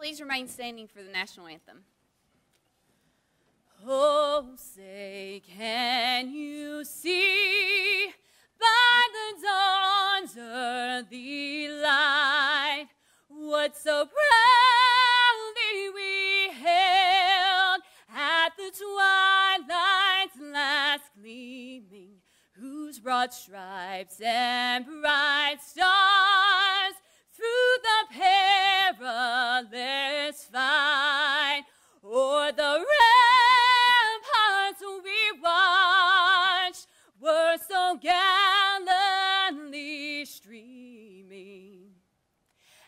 Please remain standing for the national anthem. Oh, say, can you see by the dawn's early light what so proudly we hailed at the twilight's last gleaming, whose broad stripes and bright stars through the perilous fight o'er the ramparts we watched were so gallantly streaming,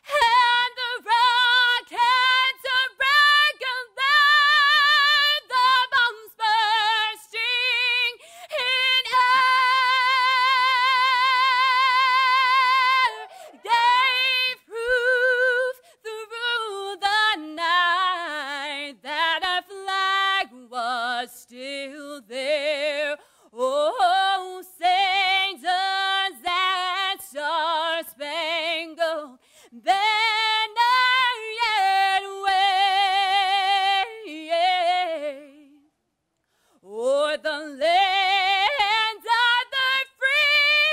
and the rockets regulate, the bombs bursting in air, gave proof through the night that our flag was still there. Oh, say does that star-spangled banner yet wave o'er the land of the free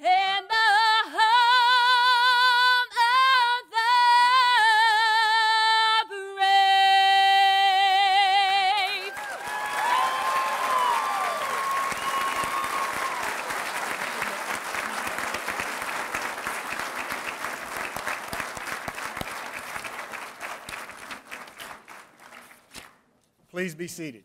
and the home of the brave. Please be seated.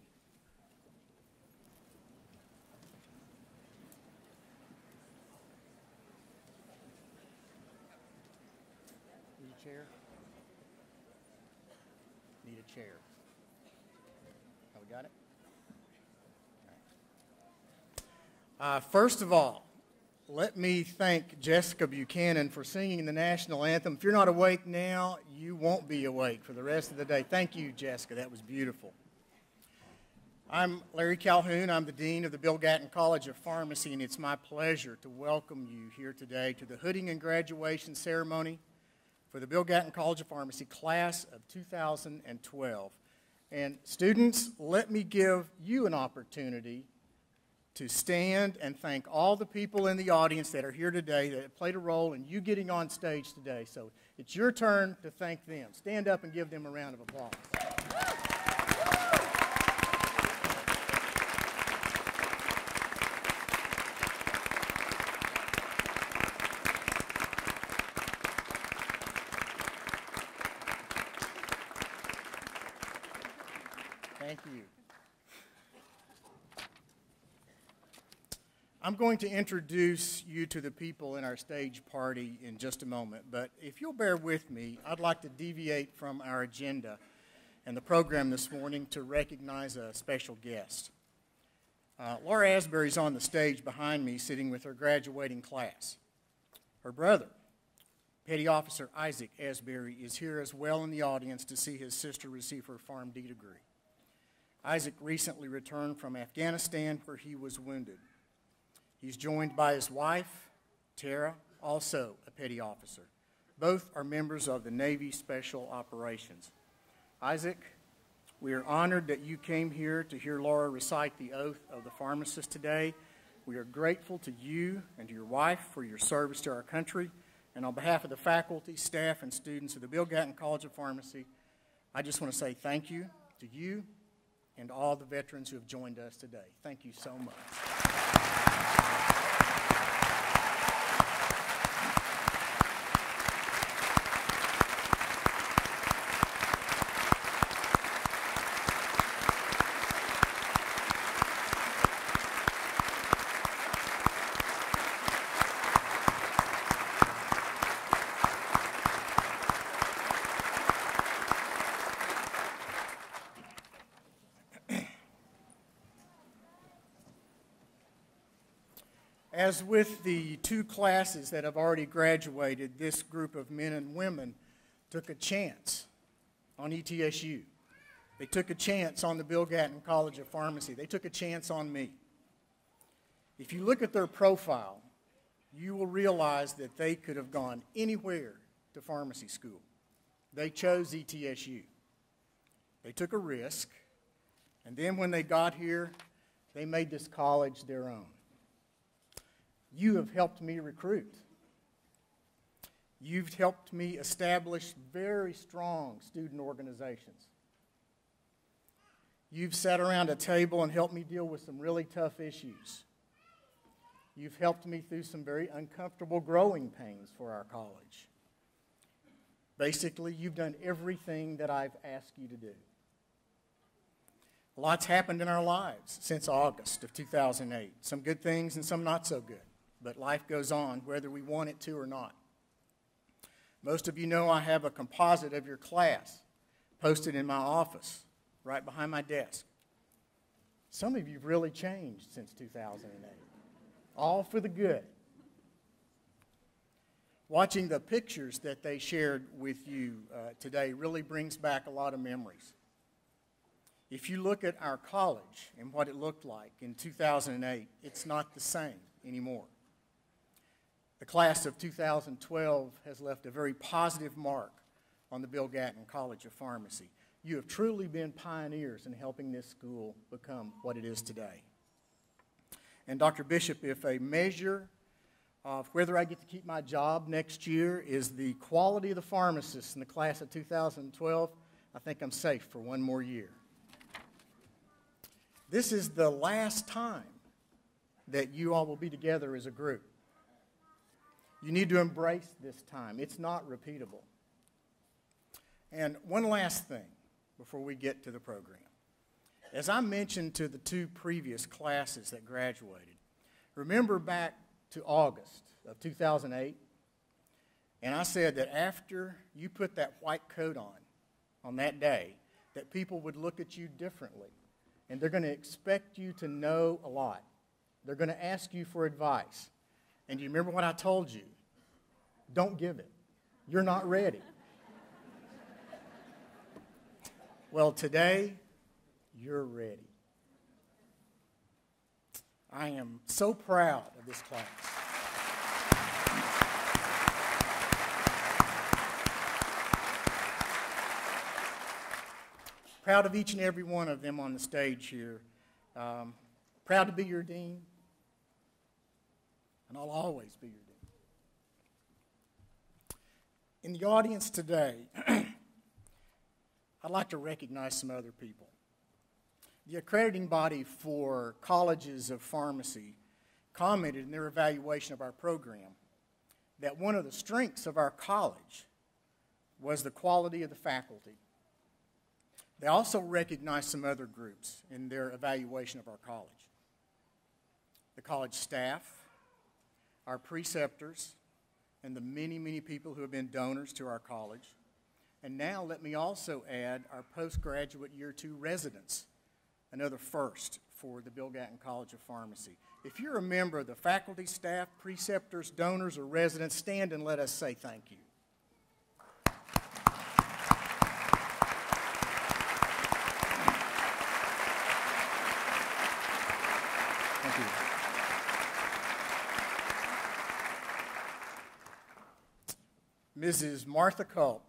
Need a chair? Need a chair. Oh, we got it? All right. First of all, let me thank Jessica Buchanan for singing the national anthem. If you're not awake now, you won't be awake for the rest of the day. Thank you, Jessica. That was beautiful. I'm Larry Calhoun. I'm the Dean of the Bill Gatton College of Pharmacy, and it's my pleasure to welcome you here today to the hooding and graduation ceremony for the Bill Gatton College of Pharmacy class of 2012. And students, let me give you an opportunity to stand and thank all the people in the audience that are here today that played a role in you getting on stage today. So it's your turn to thank them. Stand up and give them a round of applause. Thank you. I'm going to introduce you to the people in our stage party in just a moment, but if you'll bear with me, I'd like to deviate from our agenda and the program this morning to recognize a special guest. Laura Asbury's on the stage behind me sitting with her graduating class. Her brother, Petty Officer Isaac Asbury, is here as well in the audience to see his sister receive her PharmD degree. Isaac recently returned from Afghanistan where he was wounded. He's joined by his wife, Tara, also a petty officer. Both are members of the Navy Special Operations. Isaac, we are honored that you came here to hear Laura recite the oath of the pharmacist today. We are grateful to you and to your wife for your service to our country. And on behalf of the faculty, staff, and students of the Bill Gatton College of Pharmacy, I just want to say thank you to you and all the veterans who have joined us today. Thank you so much. As with the two classes that have already graduated, this group of men and women took a chance on ETSU. They took a chance on the Bill Gatton College of Pharmacy. They took a chance on me. If you look at their profile, you will realize that they could have gone anywhere to pharmacy school. They chose ETSU. They took a risk, and then when they got here, they made this college their own. You have helped me recruit. You've helped me establish very strong student organizations. You've sat around a table and helped me deal with some really tough issues. You've helped me through some very uncomfortable growing pains for our college. Basically, you've done everything that I've asked you to do. A lot's happened in our lives since August of 2008. Some good things and some not so good. But life goes on whether we want it to or not. Most of you know I have a composite of your class posted in my office, right behind my desk. Some of you have really changed since 2008. All for the good. Watching the pictures that they shared with you today really brings back a lot of memories. If you look at our college and what it looked like in 2008, it's not the same anymore. The class of 2012 has left a very positive mark on the Bill Gatton College of Pharmacy. You have truly been pioneers in helping this school become what it is today. And Dr. Bishop, if a measure of whether I get to keep my job next year is the quality of the pharmacists in the class of 2012, I think I'm safe for one more year. This is the last time that you all will be together as a group. You need to embrace this time. It's not repeatable. And one last thing before we get to the program. As I mentioned to the two previous classes that graduated, remember back to August of 2008, and I said that after you put that white coat on that day, that people would look at you differently, and they're going to expect you to know a lot. They're going to ask you for advice. And do you remember what I told you? Don't give it. You're not ready. Well, today, you're ready. I am so proud of this class. Proud of each and every one of them on the stage here. Proud to be your dean. And I'll always be your dean. In the audience today, I'd like to recognize some other people. The accrediting body for colleges of pharmacy commented in their evaluation of our program that one of the strengths of our college was the quality of the faculty. They also recognized some other groups in their evaluation of our college. The college staff, our preceptors, and the many, many people who have been donors to our college. And now let me also add our postgraduate year 2 residents, another first for the Bill Gatton College of Pharmacy. If you're a member of the faculty, staff, preceptors, donors, or residents, stand and let us say thank you. Thank you. Mrs. Martha Culp,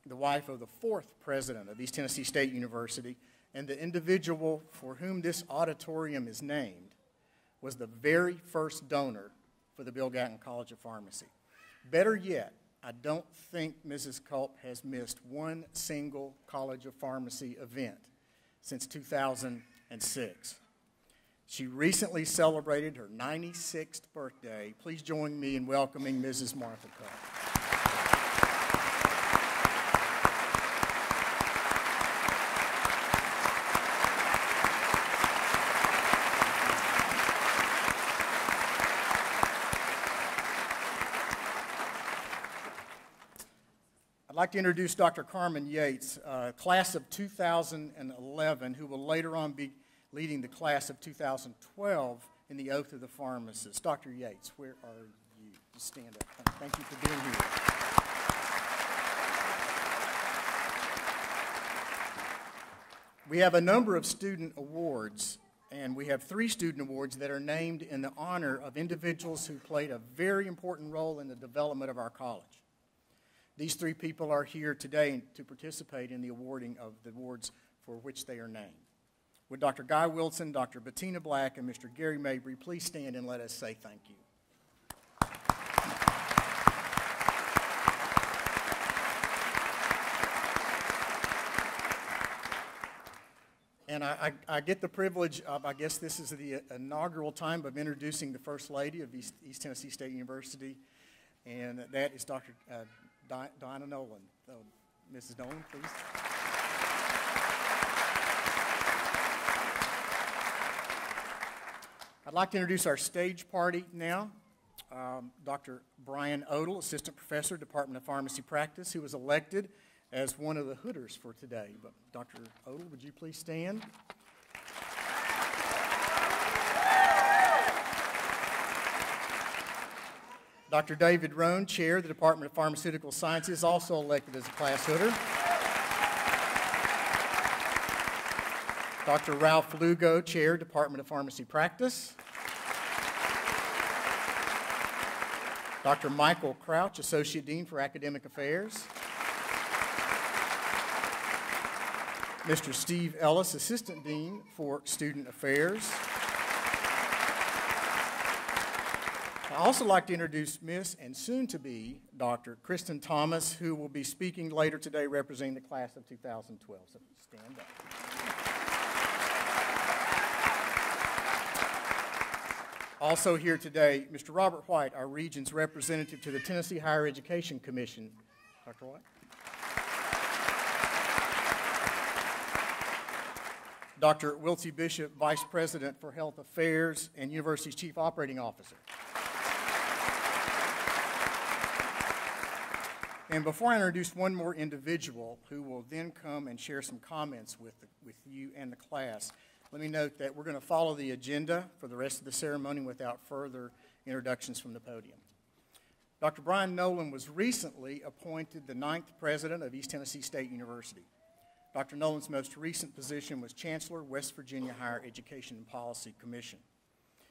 the wife of the 4th president of East Tennessee State University, and the individual for whom this auditorium is named, was the very first donor for the Bill Gatton College of Pharmacy. Better yet, I don't think Mrs. Culp has missed one single College of Pharmacy event since 2006. She recently celebrated her 96th birthday. Please join me in welcoming Mrs. Martha Culp. I'd like to introduce Dr. Carmen Yates, class of 2011, who will later on be leading the class of 2012 in the Oath of the Pharmacist. Dr. Yates, where are you? Just stand up. Thank you for being here. We have a number of student awards And we have 3 student awards that are named in the honor of individuals who played a very important role in the development of our college. These 3 people are here today to participate in the awarding of the awards for which they are named. Would Dr. Guy Wilson, Dr. Bettina Black, and Mr. Gary Mabry please stand and let us say thank you. And I get the privilege of, I guess this is the inaugural time of introducing the First Lady of East Tennessee State University, and that is Dr. Diana Nolan. So, Mrs. Nolan, please. I'd like to introduce our stage party now. Dr. Brian Odle, Assistant Professor, Department of Pharmacy Practice, who was elected as one of the hooders for today. But Dr. Odle, would you please stand? Dr. David Roan, Chair of the Department of Pharmaceutical Sciences, also elected as a class hooder. Dr. Ralph Lugo, Chair, Department of Pharmacy Practice. Dr. Michael Crouch, Associate Dean for Academic Affairs. Mr. Steve Ellis, Assistant Dean for Student Affairs. I'd also like to introduce Miss and soon-to-be Dr. Kristen Thomas, who will be speaking later today representing the class of 2012. So stand up. Also here today, Mr. Robert White, our Region's representative to the Tennessee Higher Education Commission. Dr. White. Dr. Wiltsey Bishop, Vice President for Health Affairs and University's Chief Operating Officer. And before I introduce one more individual who will then come and share some comments with you and the class, let me note that we're going to follow the agenda for the rest of the ceremony without further introductions from the podium. Dr. Brian Nolan was recently appointed the 9th President of East Tennessee State University. Dr. Nolan's most recent position was Chancellor, West Virginia Higher Education and Policy Commission.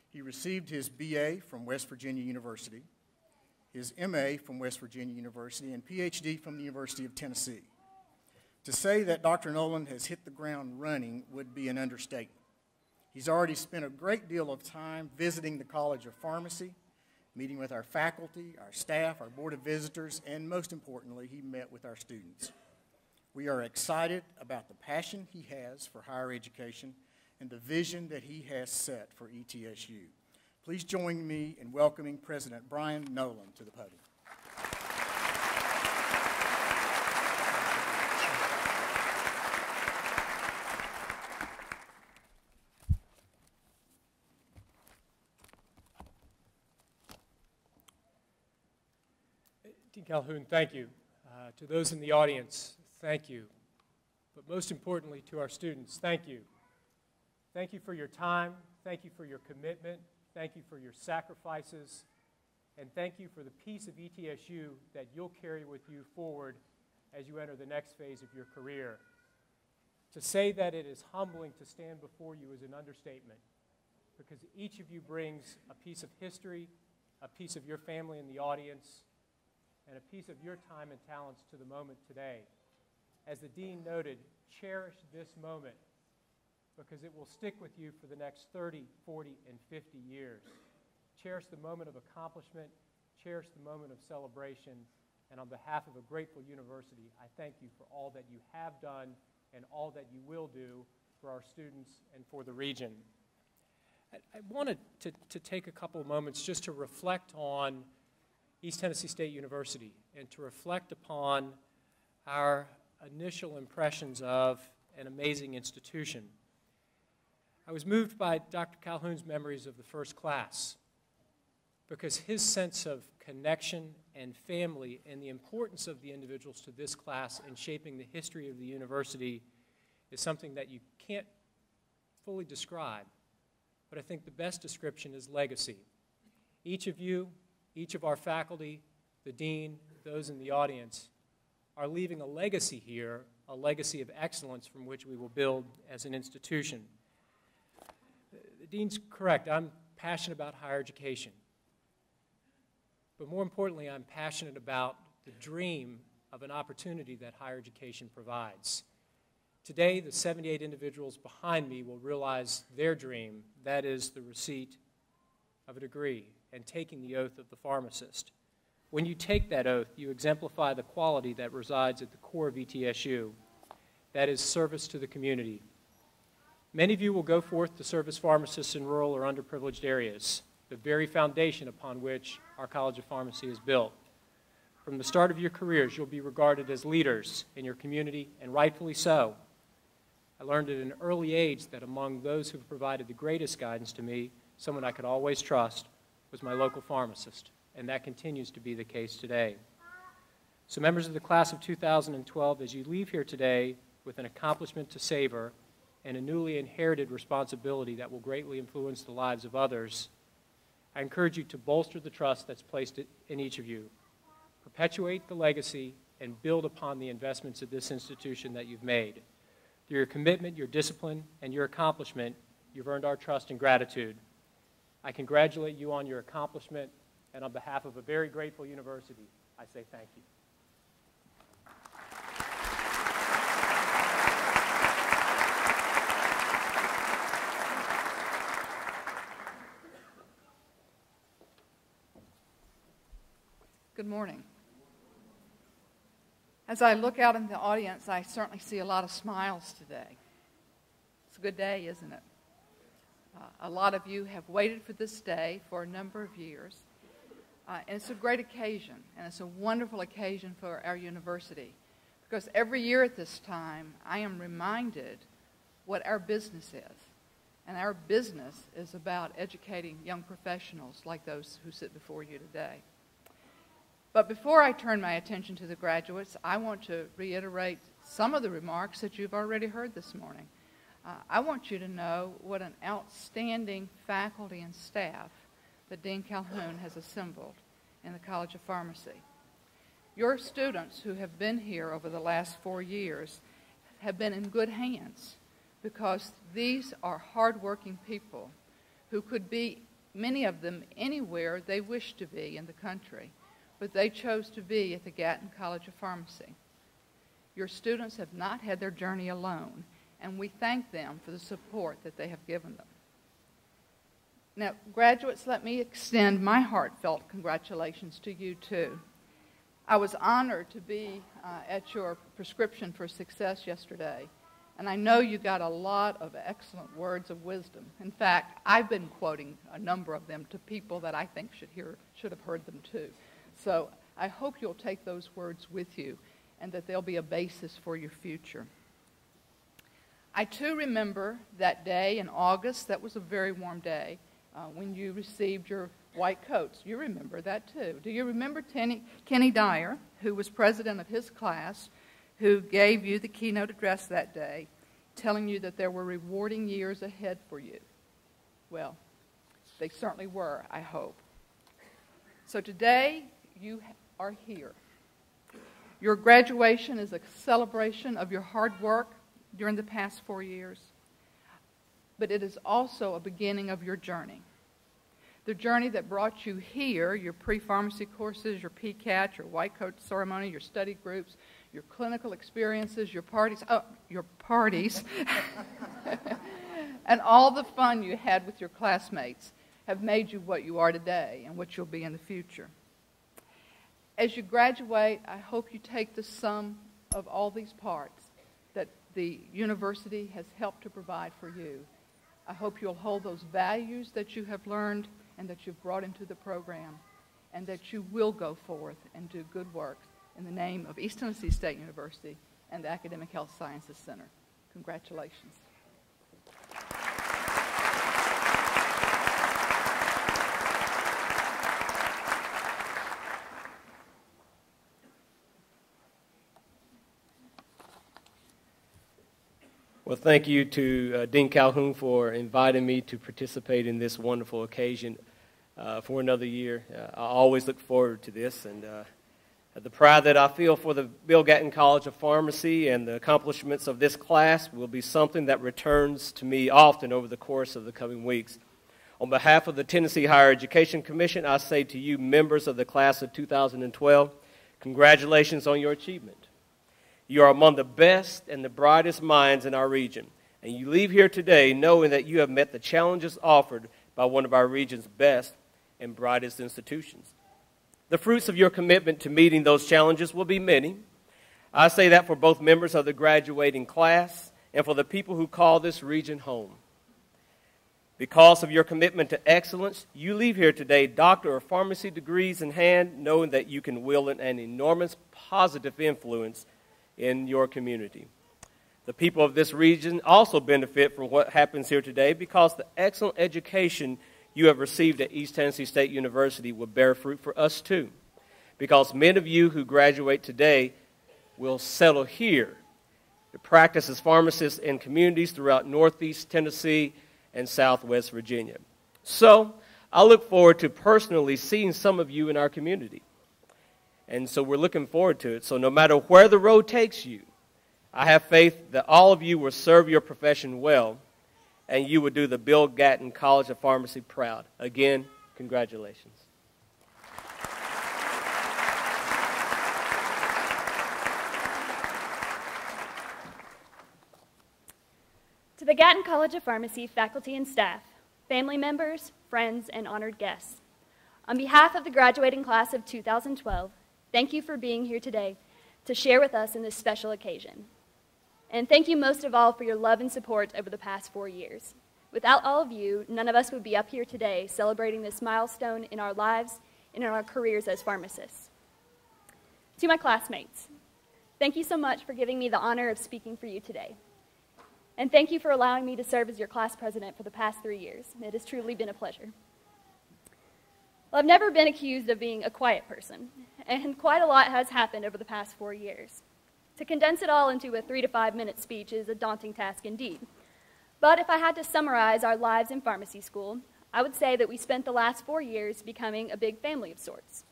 He received his BA from West Virginia University, his MA from West Virginia University, and PhD from the University of Tennessee. To say that Dr. Nolan has hit the ground running would be an understatement. He's already spent a great deal of time visiting the College of Pharmacy, meeting with our faculty, our staff, our Board of Visitors, and most importantly, he met with our students. We are excited about the passion he has for higher education and the vision that he has set for ETSU. Please join me in welcoming President Brian Nolan to the podium. Dean Calhoun, thank you. To those in the audience, thank you. But most importantly, to our students, thank you. Thank you for your time. Thank you for your commitment. Thank you for your sacrifices. And thank you for the piece of ETSU that you'll carry with you forward as you enter the next phase of your career. To say that it is humbling to stand before you is an understatement, because each of you brings a piece of history, a piece of your family in the audience, and a piece of your time and talents to the moment today. As the Dean noted, cherish this moment, because it will stick with you for the next 30, 40, and 50 years. Cherish the moment of accomplishment, cherish the moment of celebration, and on behalf of a grateful university, I thank you for all that you have done and all that you will do for our students and for the region. I wanted to take a couple of moments just to reflect on East Tennessee State University and to reflect upon our initial impressions of an amazing institution. I was moved by Dr. Calhoun's memories of the first class, because his sense of connection and family and the importance of the individuals to this class in shaping the history of the university is something that you can't fully describe. But I think the best description is legacy. Each of you, each of our faculty, the dean, those in the audience, are leaving a legacy here, a legacy of excellence from which we will build as an institution. Dean's correct. I'm passionate about higher education. But more importantly, I'm passionate about the dream of an opportunity that higher education provides. Today, the 78 individuals behind me will realize their dream, that is the receipt of a degree and taking the oath of the pharmacist. When you take that oath, you exemplify the quality that resides at the core of ETSU, that is service to the community. Many of you will go forth to serve as pharmacists in rural or underprivileged areas, the very foundation upon which our College of Pharmacy is built. From the start of your careers, you'll be regarded as leaders in your community, and rightfully so. I learned at an early age that among those who provided the greatest guidance to me, someone I could always trust, was my local pharmacist, and that continues to be the case today. So members of the class of 2012, as you leave here today with an accomplishment to savor and a newly inherited responsibility that will greatly influence the lives of others, I encourage you to bolster the trust that's placed in each of you. Perpetuate the legacy and build upon the investments of this institution that you've made. Through your commitment, your discipline, and your accomplishment, you've earned our trust and gratitude. I congratulate you on your accomplishment, and on behalf of a very grateful university, I say thank you. Good morning. As I look out in the audience, I certainly see a lot of smiles today. It's a good day, isn't it? A lot of you have waited for this day for a number of years. And it's a great occasion, and it's a wonderful occasion for our university. Because every year at this time, I am reminded what our business is. And our business is about educating young professionals like those who sit before you today. But before I turn my attention to the graduates, I want to reiterate some of the remarks that you've already heard this morning. I want you to know what an outstanding faculty and staff that Dean Calhoun has assembled in the College of Pharmacy. Your students who have been here over the last 4 years have been in good hands because these are hardworking people who could be, many of them, anywhere they wish to be in the country, but they chose to be at the Gatton College of Pharmacy. Your students have not had their journey alone, and we thank them for the support that they have given them. Now, graduates, let me extend my heartfelt congratulations to you, too. I was honored to be at your prescription for success yesterday, and I know you got a lot of excellent words of wisdom. In fact, I've been quoting a number of them to people that I think should have heard them, too. So I hope you'll take those words with you and that they'll be a basis for your future. I, too, remember that day in August. That was a very warm day when you received your white coats. You remember that, too. Do you remember Kenny Dyer, who was president of his class, who gave you the keynote address that day, telling you that there were rewarding years ahead for you? Well, they certainly were, I hope. So today, you are here. Your graduation is a celebration of your hard work during the past 4 years, but it is also a beginning of your journey. The journey that brought you here, your pre-pharmacy courses, your PCAT, your white coat ceremony, your study groups, your clinical experiences, your parties, and all the fun you had with your classmates have made you what you are today and what you'll be in the future. As you graduate, I hope you take the sum of all these parts that the university has helped to provide for you. I hope you'll hold those values that you have learned and that you've brought into the program, and that you will go forth and do good work in the name of East Tennessee State University and the Academic Health Sciences Center. Congratulations. Well, thank you to Dean Calhoun for inviting me to participate in this wonderful occasion for another year. I always look forward to this, and The pride that I feel for the Bill Gatton College of Pharmacy and the accomplishments of this class will be something that returns to me often over the course of the coming weeks. On behalf of the Tennessee Higher Education Commission, I say to you, members of the class of 2012, congratulations on your achievement. You are among the best and the brightest minds in our region, and you leave here today knowing that you have met the challenges offered by one of our region's best and brightest institutions. The fruits of your commitment to meeting those challenges will be many. I say that for both members of the graduating class and for the people who call this region home. Because of your commitment to excellence, you leave here today doctor of pharmacy degrees in hand, knowing that you can wield an enormous positive influence in your community. The people of this region also benefit from what happens here today because the excellent education you have received at East Tennessee State University will bear fruit for us too, because many of you who graduate today will settle here to practice as pharmacists in communities throughout Northeast Tennessee and Southwest Virginia. So I look forward to personally seeing some of you in our community. And so we're looking forward to it. So no matter where the road takes you, I have faith that all of you will serve your profession well, and you would do the Bill Gatton College of Pharmacy proud. Again, congratulations. To the Gatton College of Pharmacy faculty and staff, family members, friends, and honored guests, on behalf of the graduating class of 2012, thank you for being here today to share with us in this special occasion. And thank you most of all for your love and support over the past 4 years. Without all of you, none of us would be up here today celebrating this milestone in our lives and in our careers as pharmacists. To my classmates, thank you so much for giving me the honor of speaking for you today. And thank you for allowing me to serve as your class president for the past 3 years. It has truly been a pleasure. Well, I've never been accused of being a quiet person, and quite a lot has happened over the past 4 years. To condense it all into a 3 to 5 minute speech is a daunting task indeed. But if I had to summarize our lives in pharmacy school, I would say that we spent the last 4 years becoming a big family of sorts.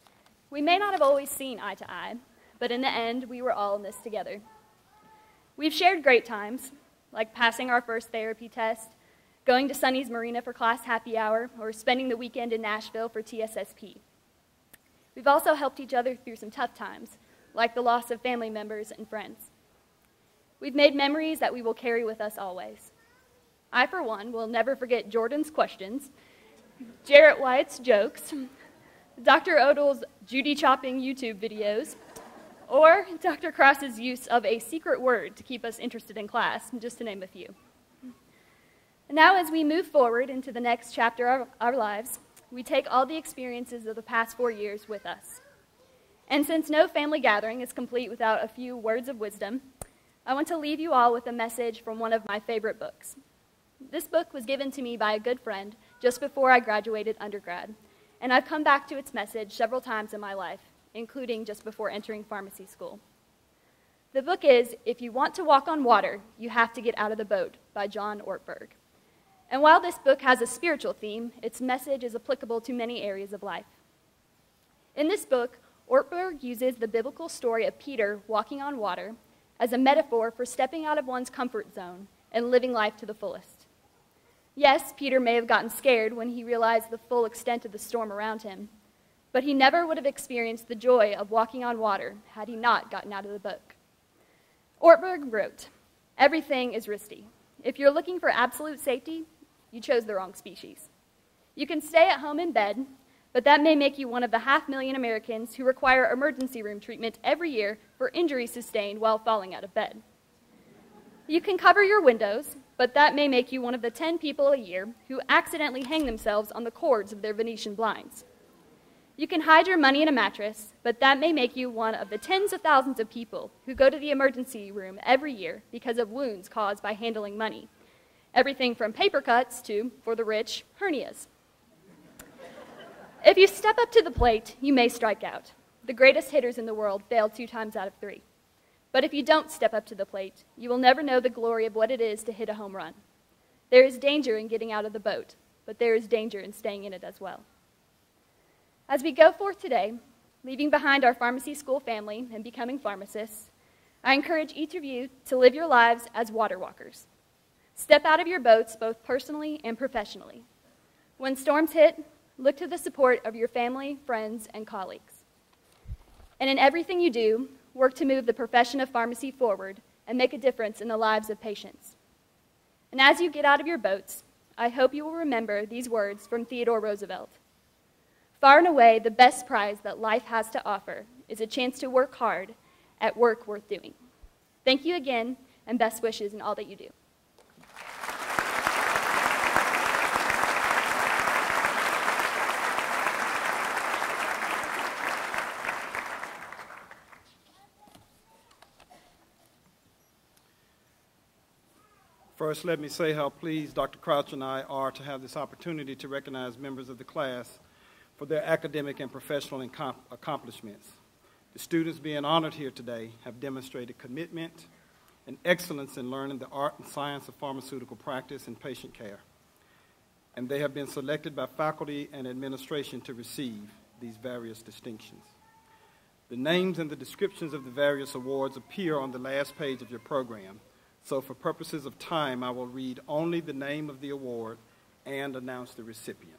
We may not have always seen eye to eye, but in the end, we were all in this together. We've shared great times, like passing our first therapy test, going to Sunny's Marina for class happy hour, or spending the weekend in Nashville for TSSP. We've also helped each other through some tough times, like the loss of family members and friends. We've made memories that we will carry with us always. I, for one, will never forget Jordan's questions, Jarrett Wyatt's jokes, Dr. Odell's Judy chopping YouTube videos, or Dr. Cross's use of a secret word to keep us interested in class, just to name a few. And now, as we move forward into the next chapter of our lives, we take all the experiences of the past 4 years with us. And since no family gathering is complete without a few words of wisdom, I want to leave you all with a message from one of my favorite books. This book was given to me by a good friend just before I graduated undergrad, and I've come back to its message several times in my life, including just before entering pharmacy school. The book is If You Want to Walk on Water, You Have to Get Out of the Boat by John Ortberg. And while this book has a spiritual theme, its message is applicable to many areas of life. In this book, Ortberg uses the biblical story of Peter walking on water as a metaphor for stepping out of one's comfort zone and living life to the fullest. Yes, Peter may have gotten scared when he realized the full extent of the storm around him, but he never would have experienced the joy of walking on water had he not gotten out of the boat. Ortberg wrote, "Everything is risky. If you're looking for absolute safety, you chose the wrong species. You can stay at home in bed, but that may make you one of the 500,000 Americans who require emergency room treatment every year for injuries sustained while falling out of bed. You can cover your windows, but that may make you one of the 10 people a year who accidentally hang themselves on the cords of their Venetian blinds. You can hide your money in a mattress, but that may make you one of the tens of thousands of people who go to the emergency room every year because of wounds caused by handling money. Everything from paper cuts to, for the rich, hernias. If you step up to the plate, you may strike out. The greatest hitters in the world fail 2 times out of 3. But if you don't step up to the plate, you will never know the glory of what it is to hit a home run. There is danger in getting out of the boat, but there is danger in staying in it as well. As we go forth today, leaving behind our pharmacy school family and becoming pharmacists, I encourage each of you to live your lives as water walkers. Step out of your boats both personally and professionally. When storms hit, look to the support of your family, friends, and colleagues. And in everything you do, work to move the profession of pharmacy forward and make a difference in the lives of patients. And as you get out of your boats, I hope you will remember these words from Theodore Roosevelt. Far and away, the best prize that life has to offer is a chance to work hard at work worth doing. Thank you again, and best wishes in all that you do. First, let me say how pleased Dr. Crouch and I are to have this opportunity to recognize members of the class for their academic and professional accomplishments. The students being honored here today have demonstrated commitment and excellence in learning the art and science of pharmaceutical practice and patient care, and they have been selected by faculty and administration to receive these various distinctions. The names and the descriptions of the various awards appear on the last page of your program. So for purposes of time, I will read only the name of the award and announce the recipient.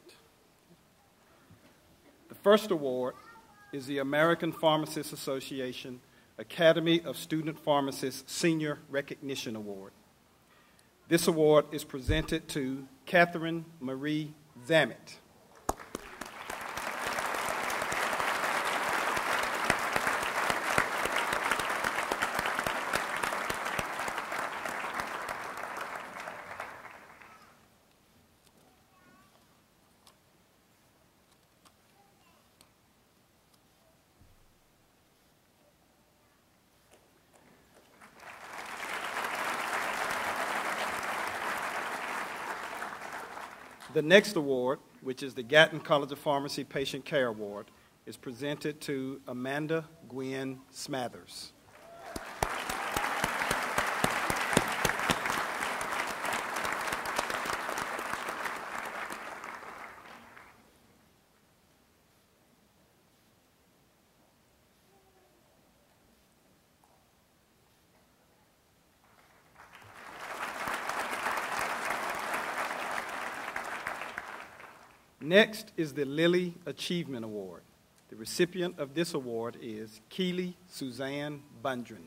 The first award is the American Pharmacists Association Academy of Student Pharmacists Senior Recognition Award. This award is presented to Catherine Marie Zammit. The next award, which is the Gatton College of Pharmacy Patient Care Award, is presented to Amanda Gwen Smathers. Next is the Lilly Achievement Award. The recipient of this award is Keely Suzanne Bundren.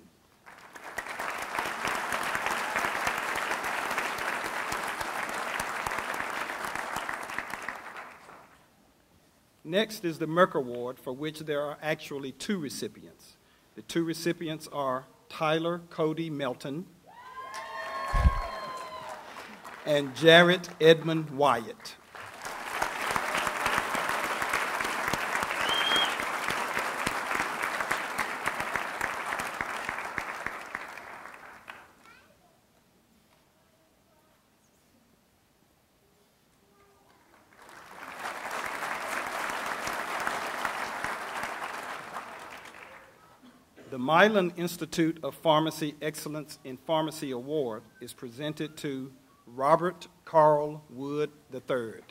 Next is the Merck Award, for which there are actually two recipients. The two recipients are Tyler Cody Melton and Jarrett Edmund Wyatt. The Milan Institute of Pharmacy Excellence in Pharmacy Award is presented to Robert Carl Wood III.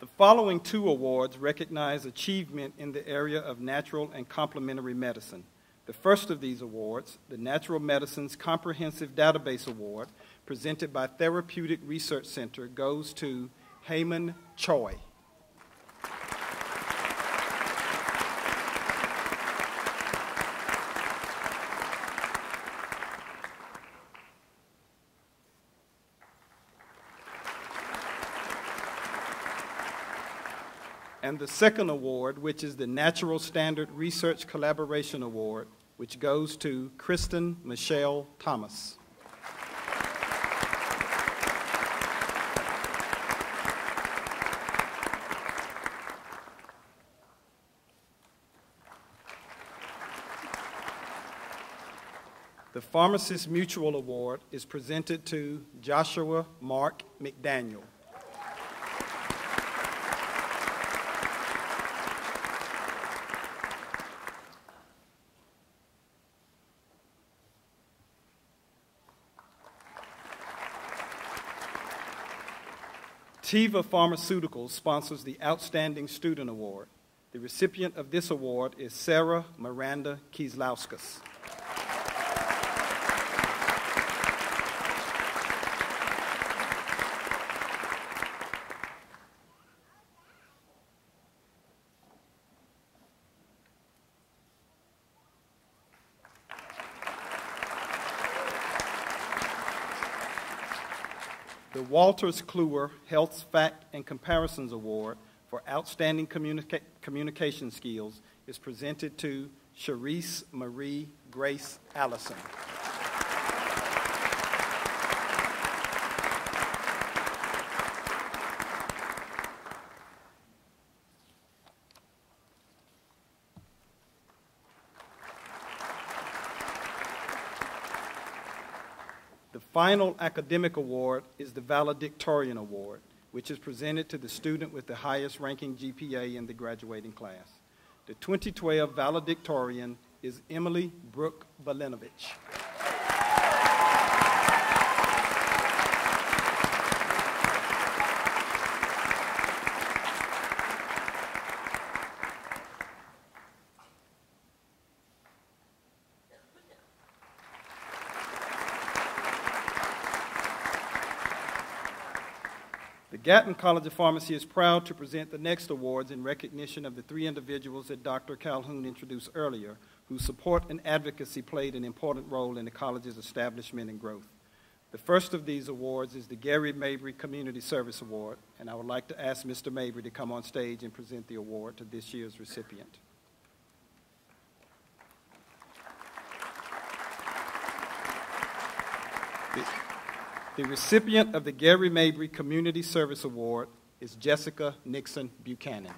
The following two awards recognize achievement in the area of natural and complementary medicine. The first of these awards, the Natural Medicines Comprehensive Database Award, presented by Therapeutic Research Center, goes to Heyman Choi. And the second award, which is the Natural Standard Research Collaboration Award, which goes to Kristen Michelle Thomas. The Pharmacist Mutual Award is presented to Joshua Mark McDaniel. Teva Pharmaceuticals sponsors the Outstanding Student Award. The recipient of this award is Sarah Miranda Kieslauskas. The Walters Kluwer Health Fact and Comparisons Award for Outstanding Communication Skills is presented to Charisse Marie Grace Allison. The final academic award is the Valedictorian Award, which is presented to the student with the highest ranking GPA in the graduating class. The 2012 valedictorian is Emily Brooke Balinovich. The Gatton College of Pharmacy is proud to present the next awards in recognition of the three individuals that Dr. Calhoun introduced earlier, whose support and advocacy played an important role in the college's establishment and growth. The first of these awards is the Gary Mabry Community Service Award, and I would like to ask Mr. Mabry to come on stage and present the award to this year's recipient. The recipient of the Gary Mabry Community Service Award is Jessica Nixon Buchanan.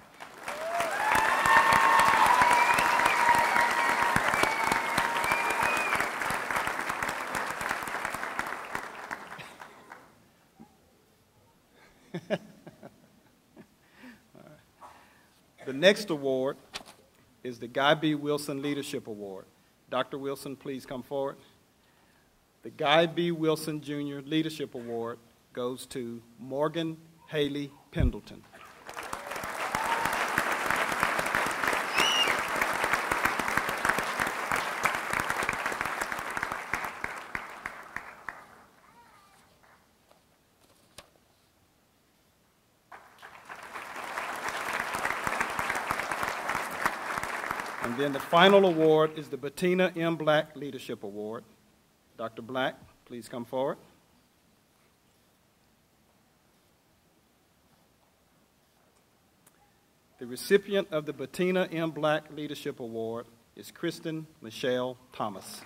The next award is the Guy B. Wilson Leadership Award. Dr. Wilson, please come forward. The Guy B. Wilson Jr. Leadership Award goes to Morgan Haley Pendleton. And then the final award is the Bettina M. Black Leadership Award. Dr. Black, please come forward. The recipient of the Bettina M. Black Leadership Award is Kristen Michelle Thomas.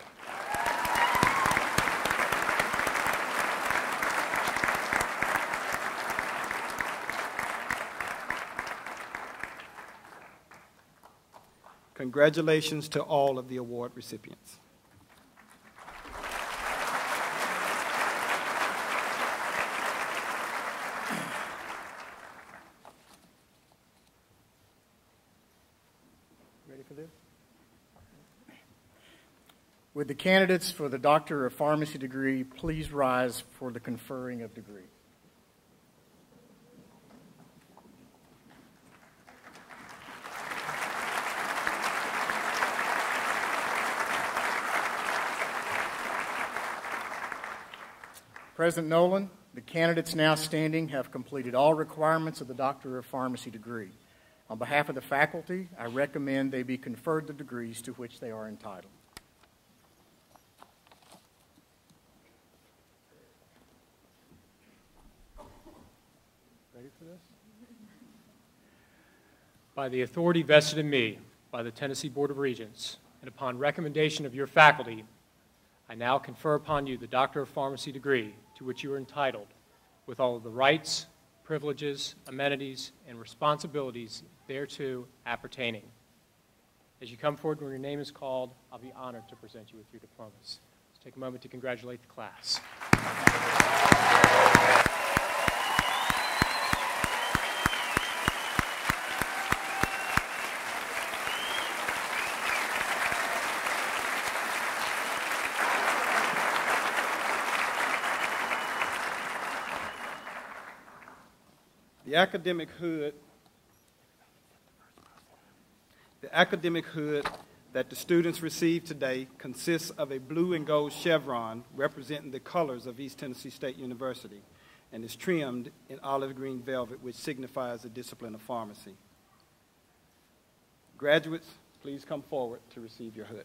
Congratulations to all of the award recipients. Would the candidates for the Doctor of Pharmacy degree please rise for the conferring of degree? President Nolan, the candidates now standing have completed all requirements of the Doctor of Pharmacy degree. On behalf of the faculty, I recommend they be conferred the degrees to which they are entitled. Ready for this? By the authority vested in me by the Tennessee Board of Regents, and upon recommendation of your faculty, I now confer upon you the Doctor of Pharmacy degree to which you are entitled, with all of the rights, privileges, amenities, and responsibilities thereto appertaining. As you come forward when your name is called, I'll be honored to present you with your diplomas. Let's take a moment to congratulate the class. The academic hood that the students receive today consists of a blue and gold chevron representing the colors of East Tennessee State University and is trimmed in olive green velvet, which signifies the discipline of pharmacy. Graduates, please come forward to receive your hood.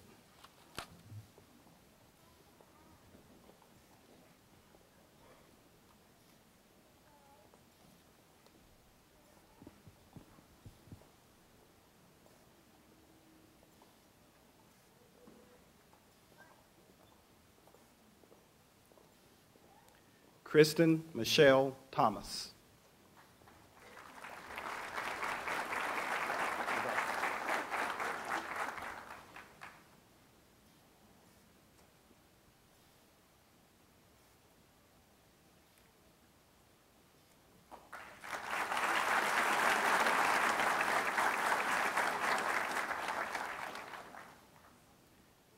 Kristen Michelle Thomas.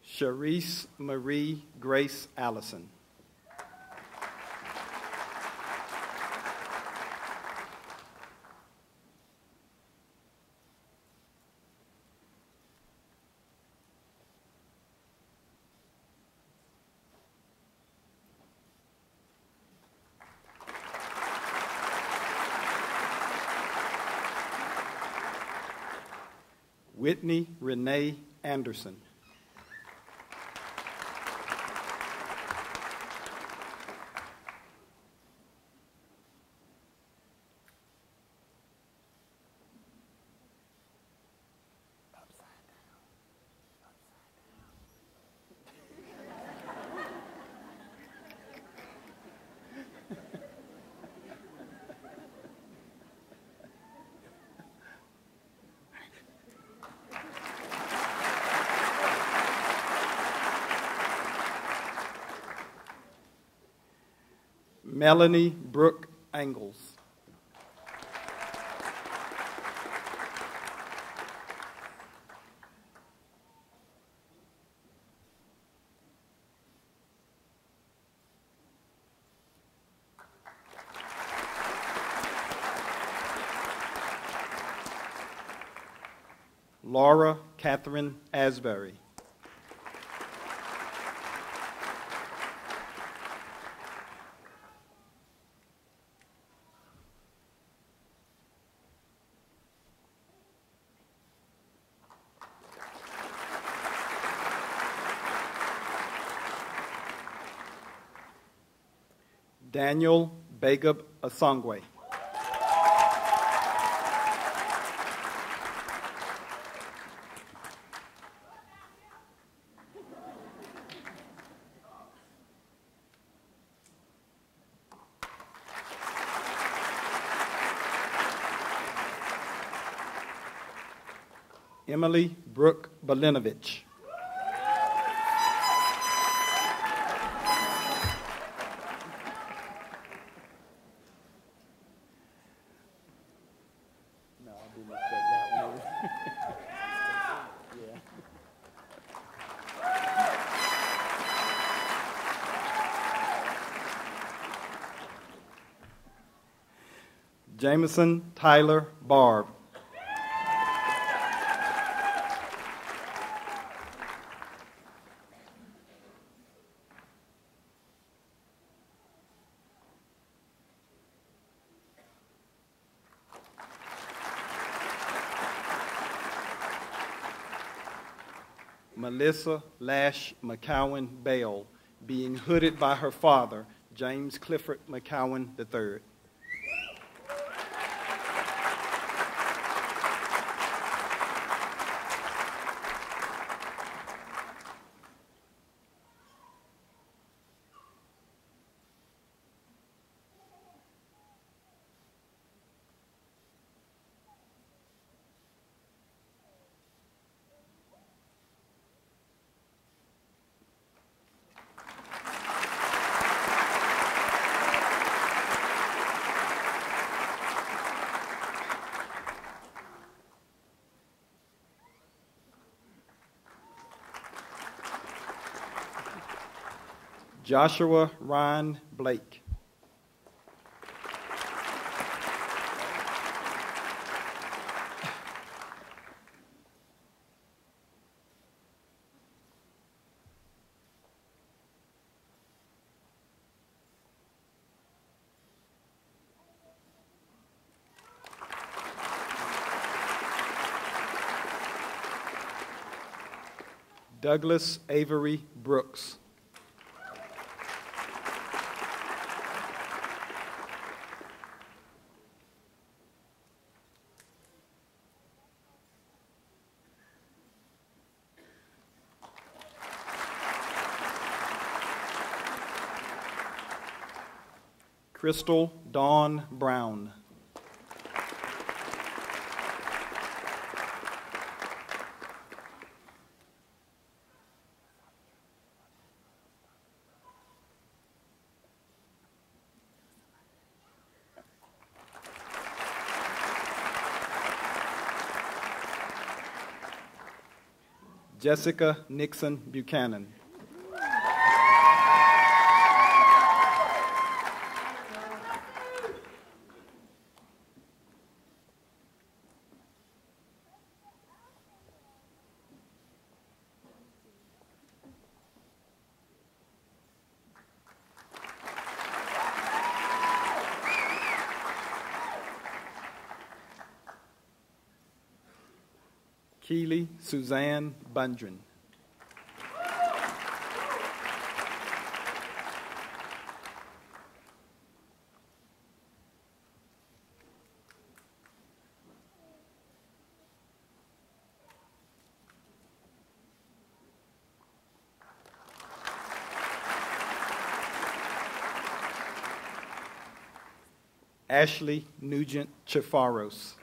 Sharice Marie Grace Allison. Whitney Renee Anderson. Melanie Brooke Angles. Laura Catherine Asbury. Daniel Bagab Asongwe. Emily Brooke Belinovich. Jameson Tyler Barb. Melissa Lash McCowan Bale, being hooded by her father, James Clifford McCowan III. Joshua Ryan Blake. Douglas Avery Brooks. Crystal Dawn Brown. Jessica Nixon Buchanan. Keely Suzanne Bundren. Ashley Nugent Chafaros.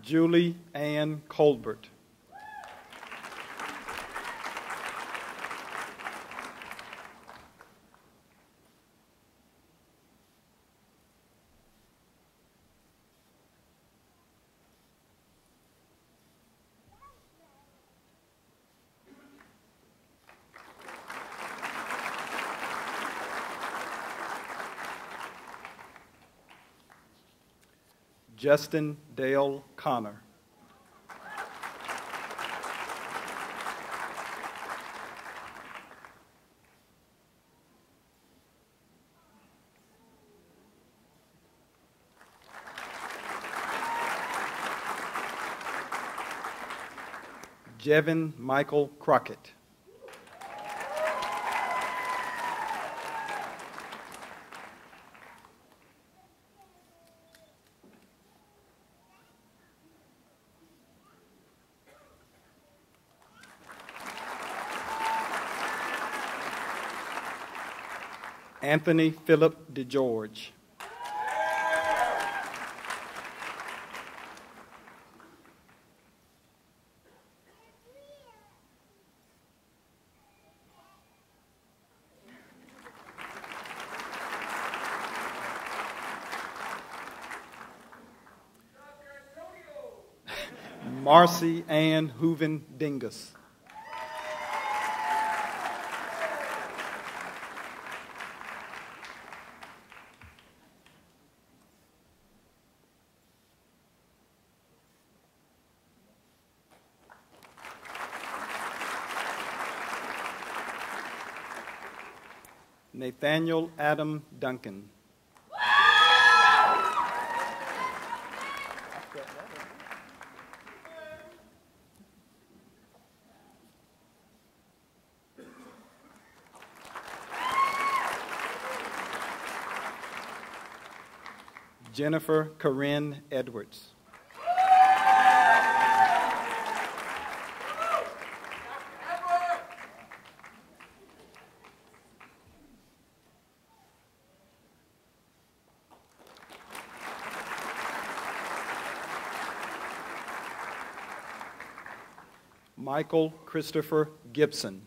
Julie Ann Colbert. Justin Dale Connor. Jevin Michael Crockett. Anthony Philip DeGeorge. Marcy Ann Hooven Dingus. Nathaniel Adam Duncan. Jennifer Corinne Edwards. Michael Christopher Gibson.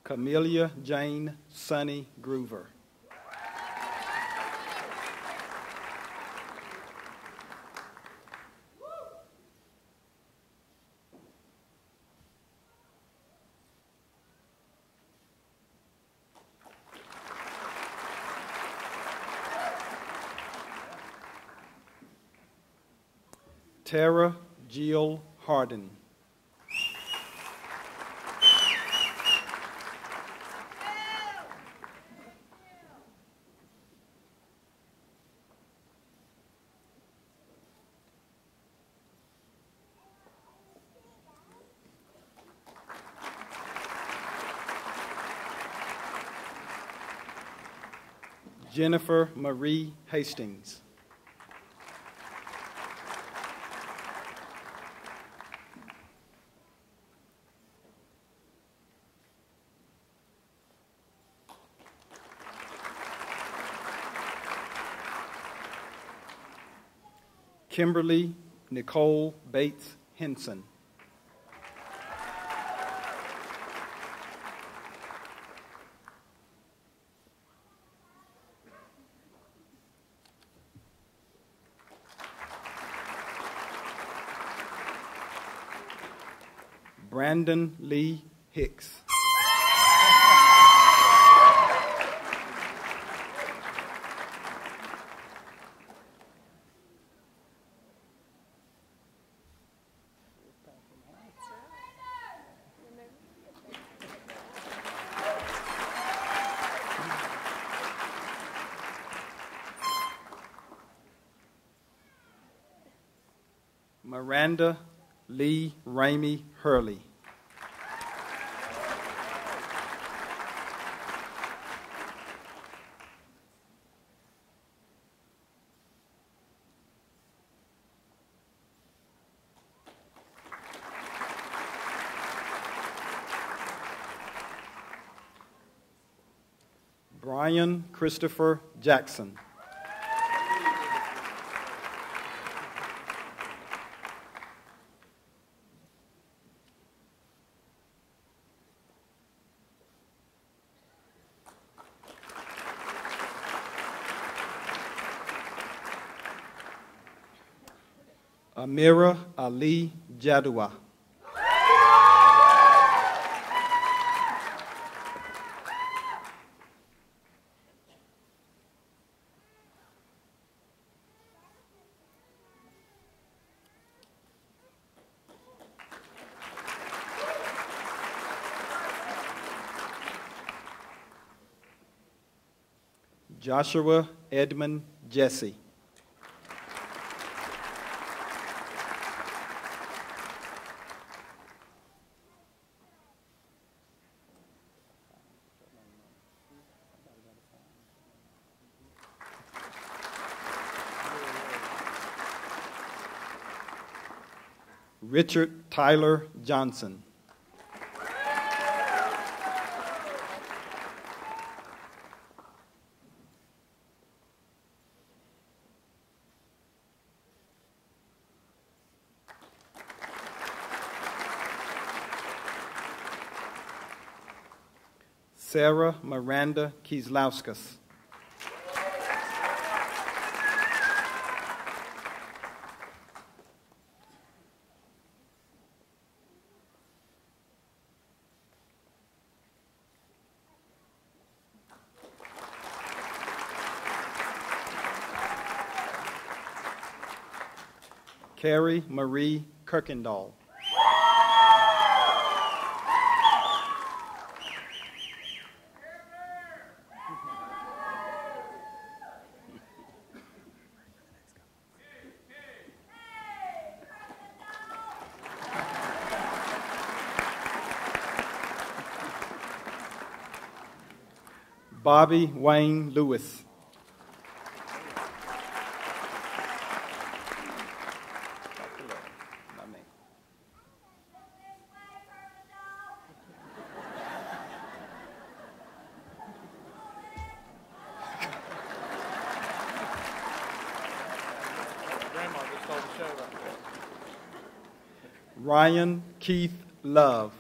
Camelia Jane Sonny Groover. Tara Jill Harden. Jennifer Marie Hastings. Kimberly Nicole Bates Henson. Brandon Lee Hicks. Miranda Lee Ramey Hurley. Brian Christopher Jackson. Amira Ali Jadua. Joshua Edmund Jesse. Richard Tyler Johnson. Sarah Miranda Kieslauskas. Carrie Marie Kirkendall. Bobby Wayne Lewis. Ryan Keith Love.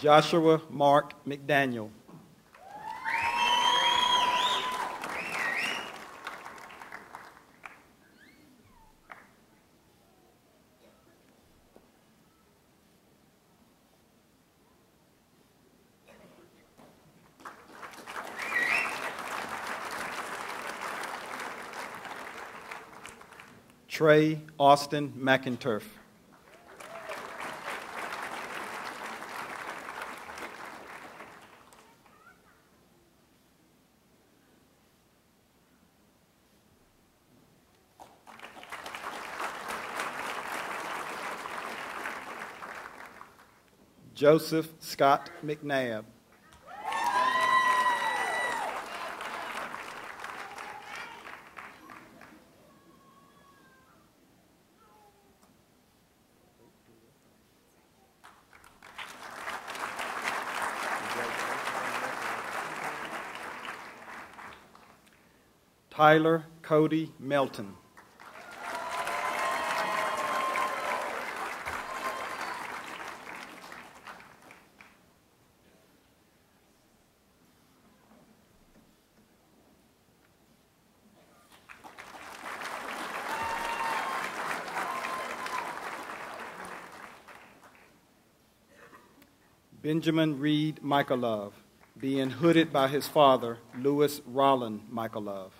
Joshua Mark McDaniel. Trey Austin McInturf. Joseph Scott McNabb. Tyler Cody Melton. Benjamin Reed Michaelove, being hooded by his father, Louis Rollin Michaelove.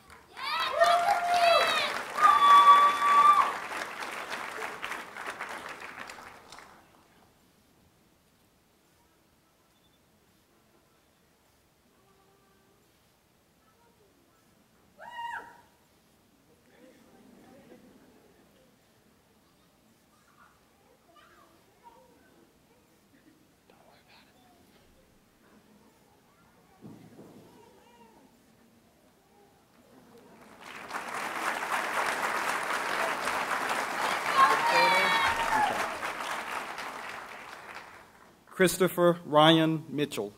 Christopher Ryan Mitchell.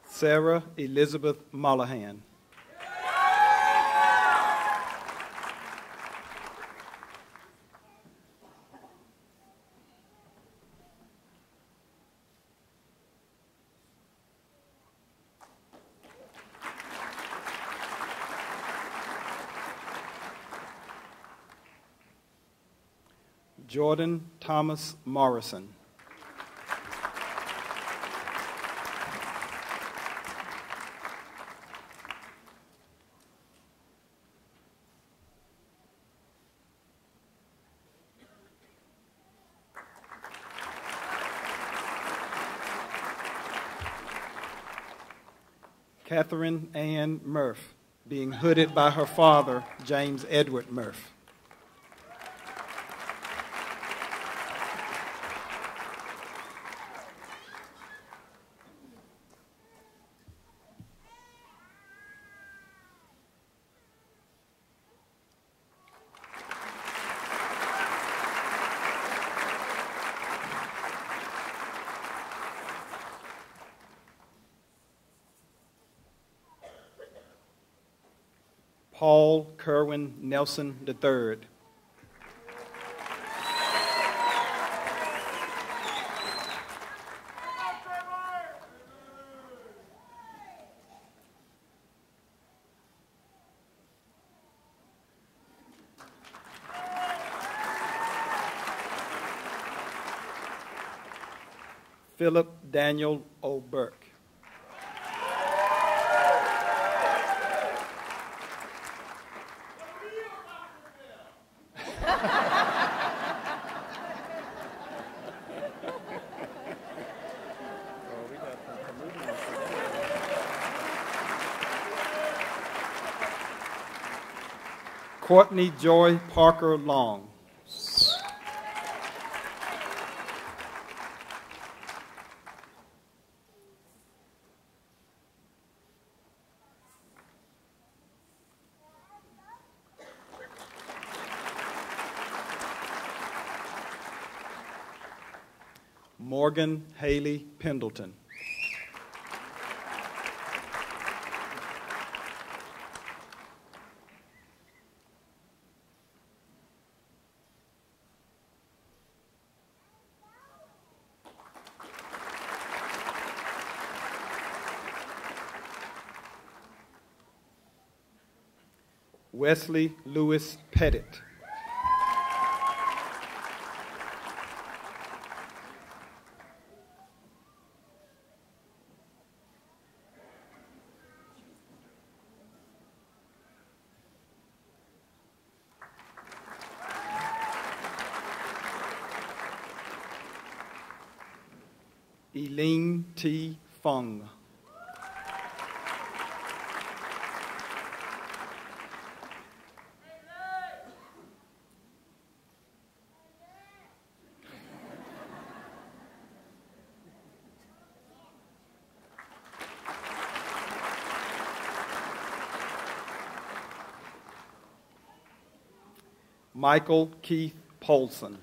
Sarah Elizabeth Mollahan. Jordan Thomas Morrison. Catherine Ann Murph, being hooded by her father, James Edward Murph. Paul Kerwin Nelson III. Philip Daniel O'Burke. Courtney Joy Parker Long. Morgan Haley Pendleton. Wesley Lewis Pettit. Eileen T. Fung. Michael Keith Polson.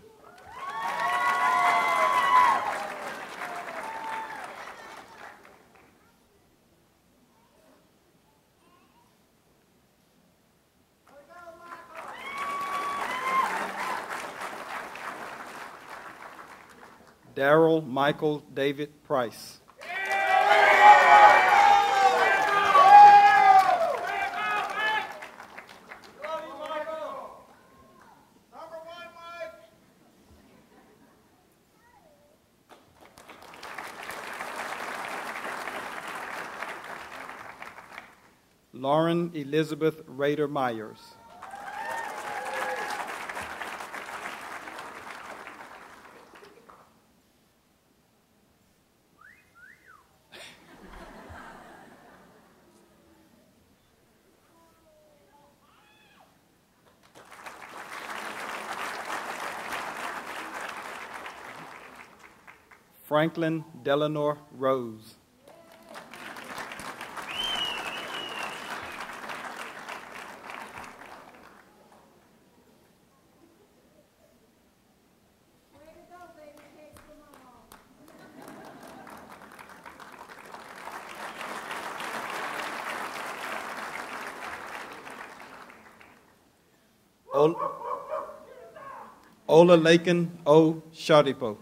Daryl Michael David Price. Lauren Elizabeth Rader Myers. Franklin Delanor Rose. Ola Lakin O. Shadipo.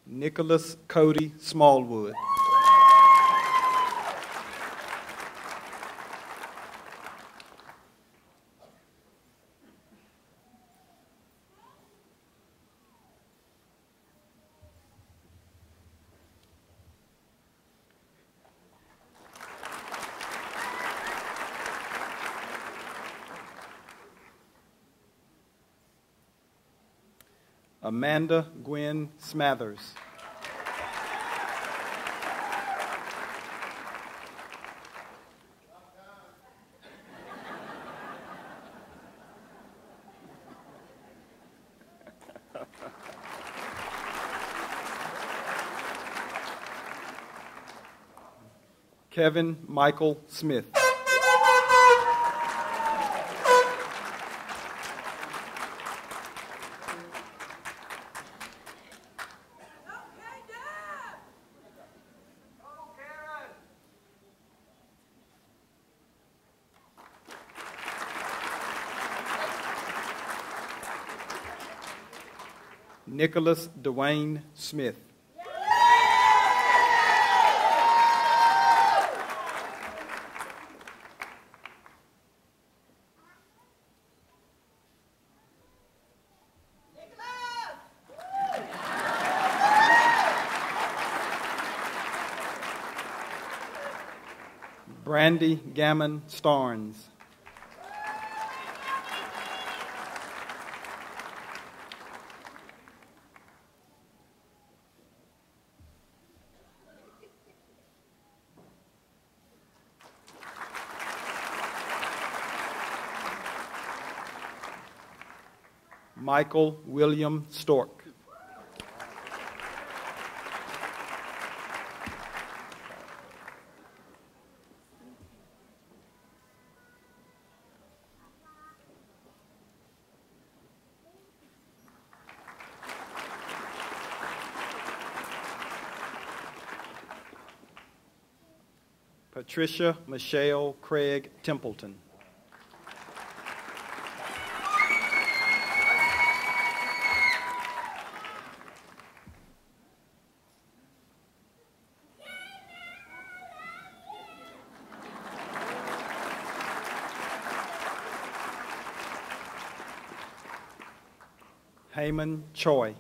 Nicholas Cody Smallwood. Amanda Gwen Smathers. Kevin Michael Smith. Nicholas Dwayne Smith. Brandy Gammon Starnes. Michael William Stork. Patricia Michelle Craig Templeton. Heyman Choi.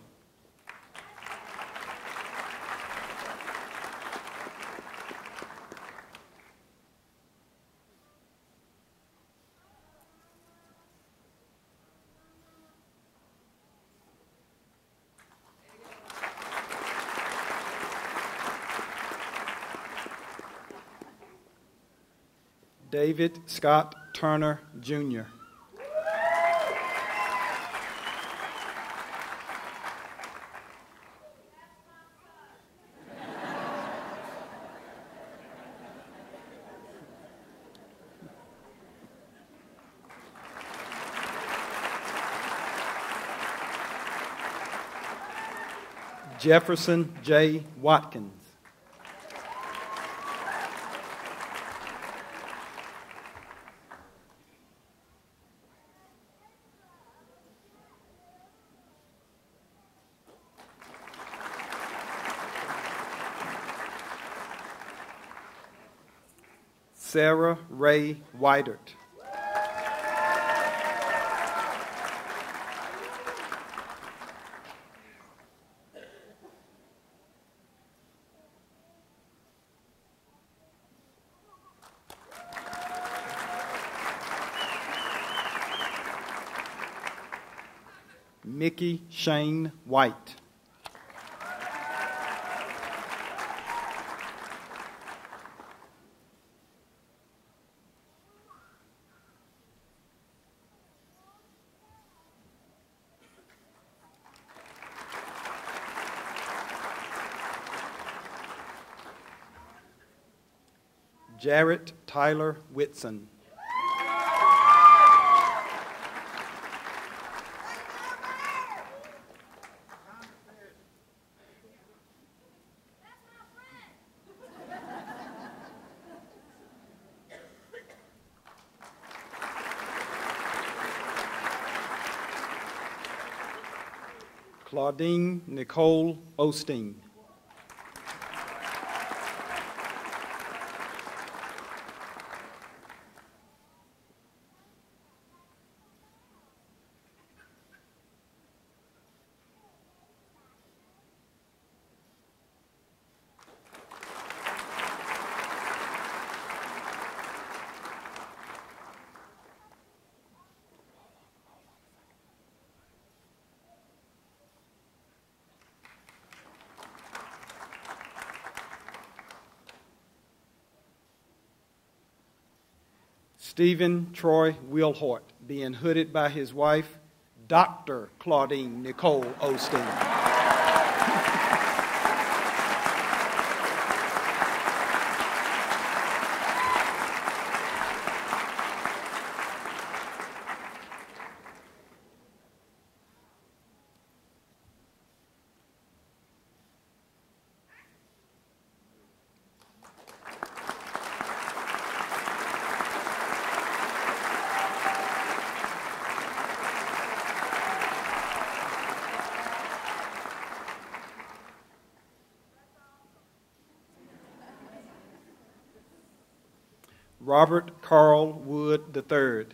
David Scott Turner, Jr. Jefferson J. Watkins. Sarah Ray Weidert. Mickey Shane White. Jarrett Tyler Whitson. Claudine Nicole Osteen. Stephen Troy Wilhort, being hooded by his wife, Dr. Claudine Nicole Osteen. Robert Carl Wood III.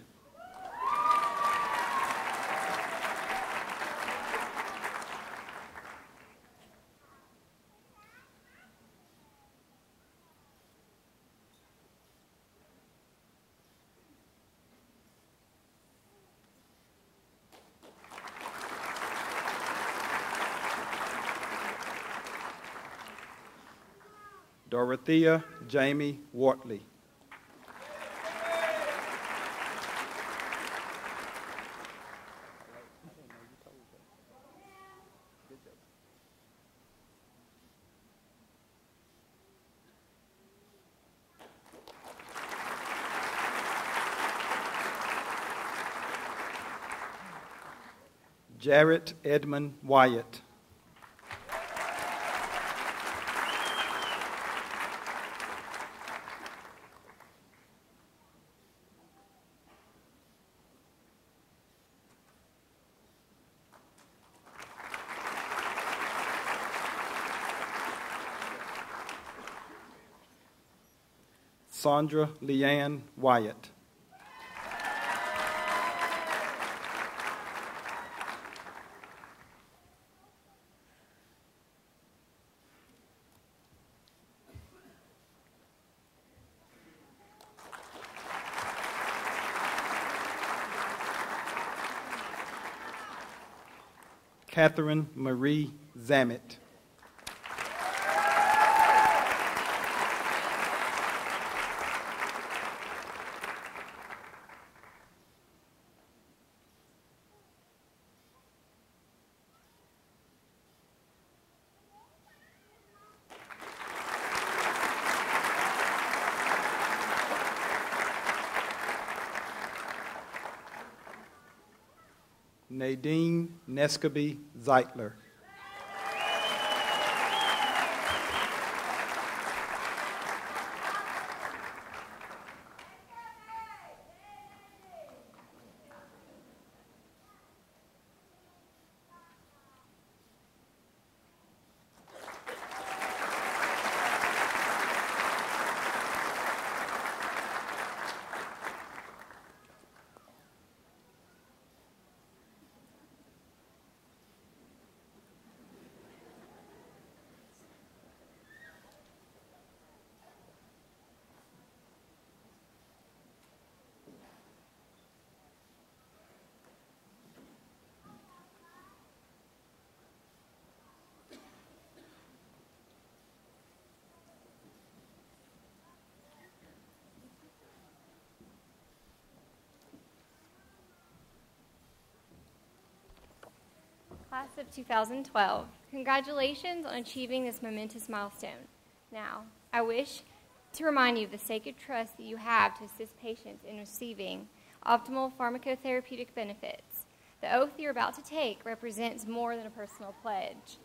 Dorothea Jamie Wortley. Jarrett Edmund Wyatt. Sandra Leanne Wyatt. Catherine Marie Zammit. Nadine Neskaby Zeitler. Class of 2012, congratulations on achieving this momentous milestone. Now, I wish to remind you of the sacred trust that you have to assist patients in receiving optimal pharmacotherapeutic benefits. The oath you're about to take represents more than a personal pledge.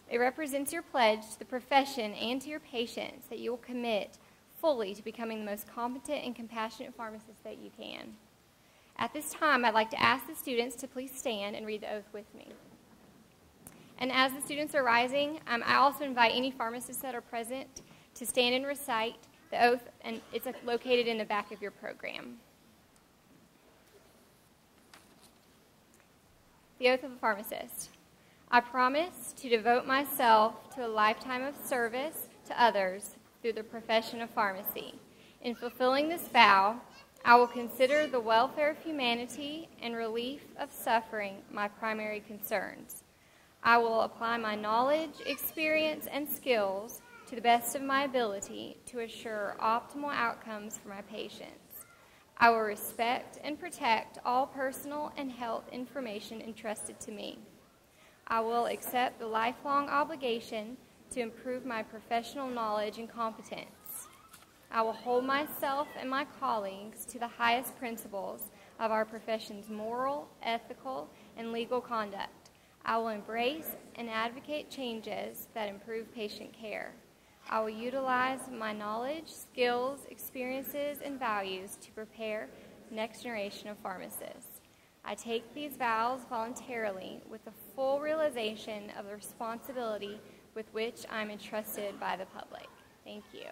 It represents your pledge to the profession and to your patients that you will commit fully to becoming the most competent and compassionate pharmacist that you can. At this time, I'd like to ask the students to please stand and read the oath with me. And as the students are rising, I also invite any pharmacists that are present to stand and recite the oath, and it's located in the back of your program. The oath of a pharmacist. I promise to devote myself to a lifetime of service to others through the profession of pharmacy. In fulfilling this vow, I will consider the welfare of humanity and relief of suffering my primary concerns. I will apply my knowledge, experience, and skills to the best of my ability to assure optimal outcomes for my patients. I will respect and protect all personal and health information entrusted to me. I will accept the lifelong obligation to improve my professional knowledge and competence. I will hold myself and my colleagues to the highest principles of our profession's moral, ethical, and legal conduct. I will embrace and advocate changes that improve patient care. I will utilize my knowledge, skills, experiences, and values to prepare the next generation of pharmacists. I take these vows voluntarily with the full realization of the responsibility with which I am entrusted by the public. Thank you.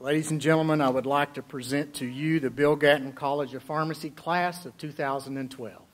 Ladies and gentlemen, I would like to present to you the Bill Gatton College of Pharmacy class of 2012.